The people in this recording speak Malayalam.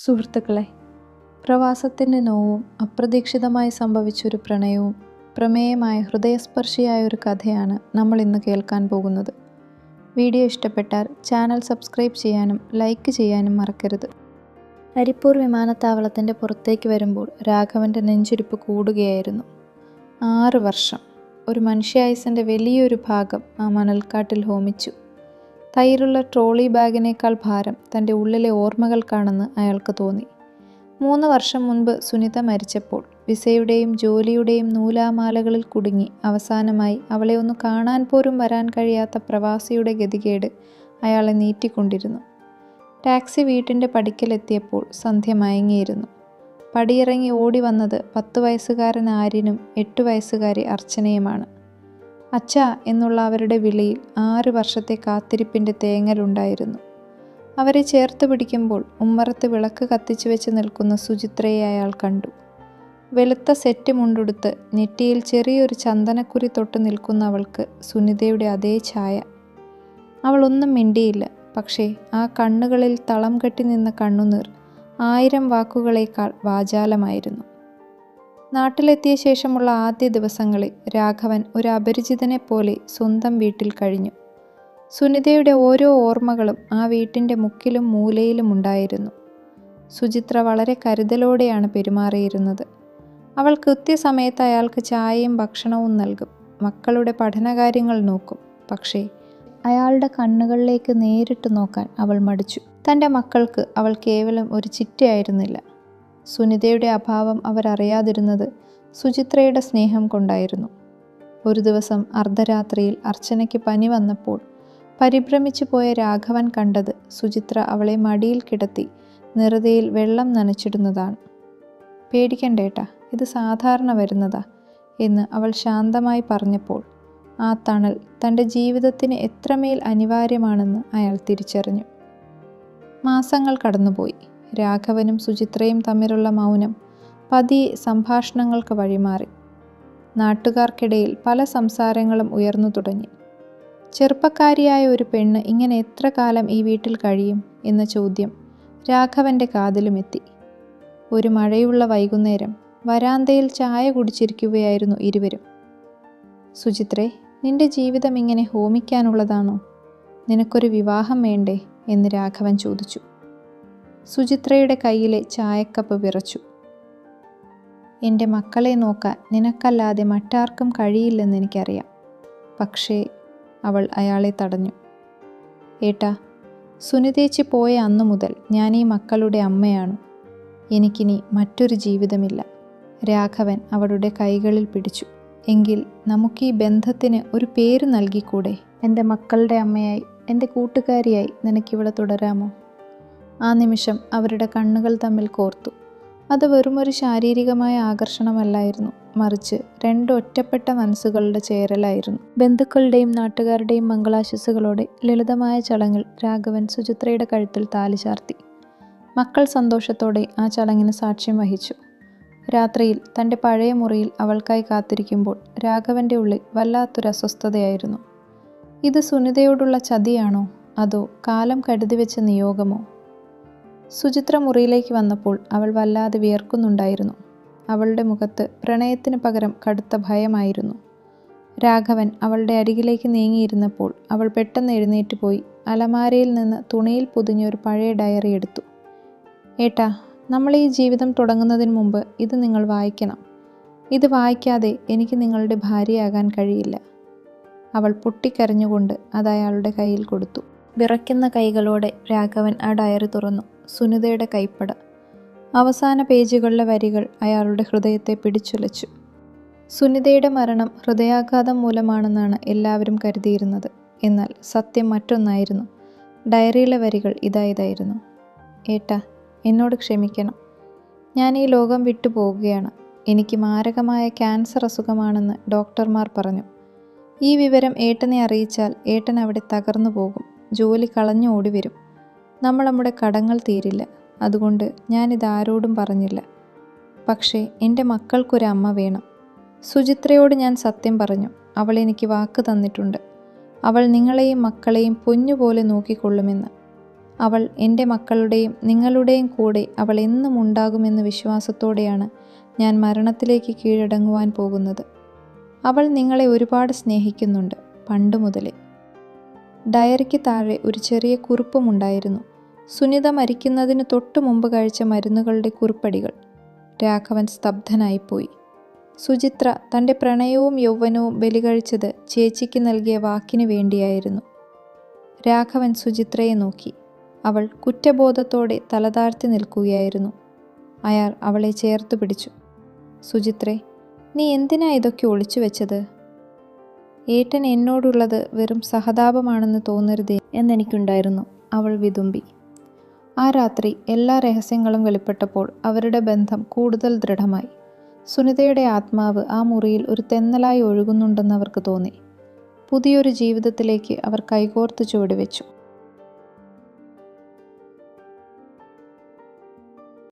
സുഹൃത്തുക്കളെ, പ്രവാസത്തിൻ്റെ നോവും അപ്രതീക്ഷിതമായി സംഭവിച്ചൊരു പ്രണയവും പ്രമേയമായ ഹൃദയസ്പർശിയായ ഒരു കഥയാണ് നമ്മൾ ഇന്ന് കേൾക്കാൻ പോകുന്നത്. വീഡിയോ ഇഷ്ടപ്പെട്ടാൽ ചാനൽ സബ്സ്ക്രൈബ് ചെയ്യാനും ലൈക്ക് ചെയ്യാനും മറക്കരുത്. കരിപ്പൂർ വിമാനത്താവളത്തിൻ്റെ പുറത്തേക്ക് വരുമ്പോൾ രാഘവൻ്റെ നെഞ്ചിടിപ്പ് കൂടുകയായിരുന്നു. 6 വർഷം, ഒരു മനുഷ്യായുസിൻ്റെ വലിയൊരു ഭാഗം ആ മണൽക്കാട്ടിൽ ഹോമിച്ചു. തൈരുള്ള ട്രോളി ബാഗിനേക്കാൾ ഭാരം തൻ്റെ ഉള്ളിലെ ഓർമ്മകൾക്കാണെന്ന് അയാൾക്ക് തോന്നി. 3 വർഷം മുൻപ് സുനിത മരിച്ചപ്പോൾ വിസയുടെയും ജോലിയുടെയും നൂലാമാലകളിൽ കുടുങ്ങി അവസാനമായി അവളെ ഒന്ന് കാണാൻ പോലും വരാൻ കഴിയാത്ത പ്രവാസിയുടെ ഗതികേട് അയാളെ നീറ്റിക്കൊണ്ടിരുന്നു. ടാക്സി വീട്ടിൻ്റെ പടിക്കലെത്തിയപ്പോൾ സന്ധ്യ മയങ്ങിയിരുന്നു. പടിയിറങ്ങി ഓടി വന്നത് 10 വയസ്സുകാരൻ ആര്യനും 8 വയസ്സുകാരി അർച്ചനയുമാണ്. അച്ഛാ എന്നുള്ള അവരുടെ വിളിയിൽ 6 വർഷത്തെ കാത്തിരിപ്പിൻ്റെ തേങ്ങലുണ്ടായിരുന്നു. അവരെ ചേർത്ത് പിടിക്കുമ്പോൾ ഉമ്മറത്ത് വിളക്ക് കത്തിച്ചു വെച്ച് നിൽക്കുന്ന സുചിത്രയെ അയാൾ കണ്ടു. വെളുത്ത സെറ്റ് മുണ്ടുടുത്ത് നെറ്റിയിൽ ചെറിയൊരു ചന്ദനക്കുരി തൊട്ട് നിൽക്കുന്ന അവൾക്ക് സുനിതയുടെ അതേ ഛായ. അവളൊന്നും മിണ്ടിയില്ല. പക്ഷേ ആ കണ്ണുകളിൽ തളം കെട്ടി നിന്ന കണ്ണുനീർ 1000 വാക്കുകളേക്കാൾ വാചാലമായിരുന്നു. നാട്ടിലെത്തിയ ശേഷമുള്ള ആദ്യ ദിവസങ്ങളിൽ രാഘവൻ ഒരു അപരിചിതനെ പോലെ സ്വന്തം വീട്ടിൽ കഴിഞ്ഞു. സുനിതയുടെ ഓരോ ഓർമ്മകളും ആ വീട്ടിൻ്റെ മുക്കിലും മൂലയിലും ഉണ്ടായിരുന്നു. സുചിത്ര വളരെ കരുതലോടെയാണ് പെരുമാറിയിരുന്നത്. അവൾ കൃത്യസമയത്ത് അയാൾക്ക് ചായയും ഭക്ഷണവും നൽകും, മക്കളുടെ പഠനകാര്യങ്ങൾ നോക്കും. പക്ഷേ അയാളുടെ കണ്ണുകളിലേക്ക് നേരിട്ട് നോക്കാൻ അവൾ മടിച്ചു. തൻ്റെ മക്കൾക്ക് അവൾ കേവലം ഒരു ചിറ്റയായിരുന്നില്ല. സുനിതയുടെ അഭാവം അവരറിയാതിരുന്നത് സുചിത്രയുടെ സ്നേഹം കൊണ്ടായിരുന്നു. ഒരു ദിവസം അർദ്ധരാത്രിയിൽ അർച്ചനയ്ക്ക് പനി വന്നപ്പോൾ പരിഭ്രമിച്ചു പോയ രാഘവൻ കണ്ടത് സുചിത്ര അവളെ മടിയിൽ കിടത്തി നിറതയിൽ വെള്ളം നനച്ചിടുന്നതാണ്. പേടിക്കണ്ടേട്ടാ, ഇത് സാധാരണ വരുന്നതാ എന്ന് അവൾ ശാന്തമായി പറഞ്ഞപ്പോൾ ആ തണൽ തൻ്റെ ജീവിതത്തിന് എത്രമേൽ അനിവാര്യമാണെന്ന് അയാൾ തിരിച്ചറിഞ്ഞു. മാസങ്ങൾ കടന്നുപോയി. രാഘവനും സുചിത്രയും തമ്മിലുള്ള മൗനം പതിയെ സംഭാഷണങ്ങൾക്ക് വഴിമാറി. നാട്ടുകാർക്കിടയിൽ പല സംസാരങ്ങളും ഉയർന്നു തുടങ്ങി. ചെറുപ്പക്കാരിയായ ഒരു പെണ്ണ് ഇങ്ങനെ എത്ര കാലം ഈ വീട്ടിൽ കഴിയും എന്ന ചോദ്യം രാഘവൻ്റെ കാതിലുമെത്തി. ഒരു മഴയുള്ള വൈകുന്നേരം വരാന്തയിൽ ചായ കുടിച്ചിരിക്കുകയായിരുന്നു ഇരുവരും. സുചിത്രേ, നിന്റെ ജീവിതം ഇങ്ങനെ ഹോമിക്കാനുള്ളതാണോ? നിനക്കൊരു വിവാഹം വേണ്ടേ എന്ന് രാഘവൻ ചോദിച്ചു. സുചിത്രയുടെ കയ്യിലെ ചായക്കപ്പ് വിറച്ചു. എൻ്റെ മക്കളെ നോക്കാൻ നിനക്കല്ലാതെ മറ്റാർക്കും കഴിയില്ലെന്ന് എനിക്കറിയാം. പക്ഷേ അവൾ അയാളെ തടഞ്ഞു. ഏട്ടാ, സുനിതേച്ചി പോയ അന്നു മുതൽ ഞാൻ ഈ മക്കളുടെ അമ്മയാണ്. എനിക്കിനി മറ്റൊരു ജീവിതമില്ല. രാഘവൻ അവളുടെ കൈകളിൽ പിടിച്ചു. എങ്കിൽ നമുക്ക് ഈ ബന്ധത്തിന് ഒരു പേര് നൽകിക്കൂടെ? എൻ്റെ മക്കളുടെ അമ്മയായി, എൻ്റെ കൂട്ടുകാരിയായി നിനക്കിവിടെ തുടരാമോ? ആ നിമിഷം അവരുടെ കണ്ണുകൾ തമ്മിൽ കോർത്തു. അത് വെറുമൊരു ശാരീരികമായ ആകർഷണമല്ലായിരുന്നു, മറിച്ച് 2 ഒറ്റപ്പെട്ട മനസ്സുകളുടെ ചേരലായിരുന്നു. ബന്ധുക്കളുടെയും നാട്ടുകാരുടെയും മംഗളാശംസകളോടെ ലളിതമായ ചടങ്ങിൽ രാഘവൻ സുചിത്രയുടെ കഴുത്തിൽ താലി ചാർത്തി. മക്കൾ സന്തോഷത്തോടെ ആ ചടങ്ങിന് സാക്ഷ്യം വഹിച്ചു. രാത്രിയിൽ തൻ്റെ പഴയ മുറിയിൽ അവൾക്കായി കാത്തിരിക്കുമ്പോൾ രാഘവൻ്റെ ഉള്ളിൽ വല്ലാത്തൊരു അസ്വസ്ഥതയായിരുന്നു. ഇത് സുനിതയോടുള്ള ചതിയാണോ, അതോ കാലം കരുതി വെച്ച നിയോഗമോ? സുചിത്ര മുറിയിലേക്ക് വന്നപ്പോൾ അവൾ വല്ലാതെ വിയർക്കുന്നുണ്ടായിരുന്നു. അവളുടെ മുഖത്ത് പ്രണയത്തിന് പകരം കടുത്ത ഭയമായിരുന്നു. രാഘവൻ അവളുടെ അരികിലേക്ക് നീങ്ങിയിരുന്നപ്പോൾ അവൾ പെട്ടെന്ന് എഴുന്നേറ്റ് പോയി അലമാരയിൽ നിന്ന് തുണിയിൽ പൊതിഞ്ഞൊരു പഴയ ഡയറി എടുത്തു. ഏട്ടാ, നമ്മൾ ഈ ജീവിതം തുടങ്ങുന്നതിന് മുമ്പ് ഇത് നിങ്ങൾ വായിക്കണം. ഇത് വായിക്കാതെ എനിക്ക് നിങ്ങളുടെ ഭാര്യയാകാൻ കഴിയില്ല. അവൾ പൊട്ടിക്കരഞ്ഞുകൊണ്ട് അത് അയാളുടെ കയ്യിൽ കൊടുത്തു. വിറയ്ക്കുന്ന കൈകളോടെ രാഘവൻ ആ ഡയറി തുറന്നു. സുനിതയുടെ കൈപ്പട. അവസാന പേജുകളിലെ വരികൾ അയാളുടെ ഹൃദയത്തെ പിടിച്ചുലച്ചു. സുനിതയുടെ മരണം ഹൃദയാഘാതം മൂലമാണെന്നാണ് എല്ലാവരും കരുതിയിരുന്നത്. എന്നാൽ സത്യം മറ്റൊന്നായിരുന്നു. ഡയറിയിലെ വരികൾ ഇതായിരുന്നു. ഏട്ടാ, എന്നോട് ക്ഷമിക്കണം. ഞാൻ ഈ ലോകം വിട്ടു പോവുകയാണ്. എനിക്ക് മാരകമായ ക്യാൻസർ അസുഖമാണെന്ന് ഡോക്ടർമാർ പറഞ്ഞു. ഈ വിവരം ഏട്ടനെ അറിയിച്ചാൽ ഏട്ടൻ അവിടെ തകർന്നു പോകും. ജോലി കളഞ്ഞു ഓടി വരും. നമ്മുടെ കടങ്ങൾ തീരില്ല. അതുകൊണ്ട് ഞാനിതാരോടും പറഞ്ഞില്ല. പക്ഷേ എൻ്റെ മക്കൾക്കൊരമ്മ വേണം. സുചിത്രയോട് ഞാൻ സത്യം പറഞ്ഞു. അവൾ എനിക്ക് വാക്ക് തന്നിട്ടുണ്ട്. അവൾ നിങ്ങളെയും മക്കളെയും പൊന്നുപോലെ നോക്കിക്കൊള്ളുമെന്ന്. അവൾ എൻ്റെ മക്കളുടെയും നിങ്ങളുടെയും കൂടെ അവൾ എന്നും ഉണ്ടാകുമെന്ന വിശ്വാസത്തോടെയാണ് ഞാൻ മരണത്തിലേക്ക് കീഴടങ്ങുവാൻ പോകുന്നത്. അവൾ നിങ്ങളെ ഒരുപാട് സ്നേഹിക്കുന്നുണ്ട്, പണ്ടു മുതലേ. ഡയറിക്ക് താഴെ ഒരു ചെറിയ കുറിപ്പുമുണ്ടായിരുന്നു. സുനിത മരിക്കുന്നതിന് തൊട്ടു മുമ്പ് കഴിച്ച മരുന്നുകളുടെ കുറിപ്പടികൾ. രാഘവൻ സ്തബ്ധനായിപ്പോയി. സുചിത്ര തൻ്റെ പ്രണയവും യൗവനവും ബലികഴിച്ചത് ചേച്ചിക്ക് നൽകിയ വാക്കിന് വേണ്ടിയായിരുന്നു. രാഘവൻ സുചിത്രയെ നോക്കി. അവൾ കുറ്റബോധത്തോടെ തലതാഴ്ത്തി നിൽക്കുകയായിരുന്നു. അയാൾ അവളെ ചേർത്ത് പിടിച്ചു. സുചിത്രേ, നീ എന്തിനാ ഇതൊക്കെ ഒളിച്ചു വെച്ചത്? ഏട്ടൻ എന്നോടുള്ളത് വെറും സഹതാപമാണെന്ന് തോന്നരുതേ എന്നെനിക്കുണ്ടായിരുന്നു, അവൾ വിതുമ്പി. ആ രാത്രി എല്ലാ രഹസ്യങ്ങളും വെളിപ്പെട്ടപ്പോൾ അവരുടെ ബന്ധം കൂടുതൽ ദൃഢമായി. സുനിതയുടെ ആത്മാവ് ആ മുറിയിൽ ഒരു തെന്നലായി ഒഴുകുന്നുണ്ടെന്ന് അവർക്ക് തോന്നി. പുതിയൊരു ജീവിതത്തിലേക്ക് അവർ കൈകോർത്ത് ചുവടുവെച്ചു.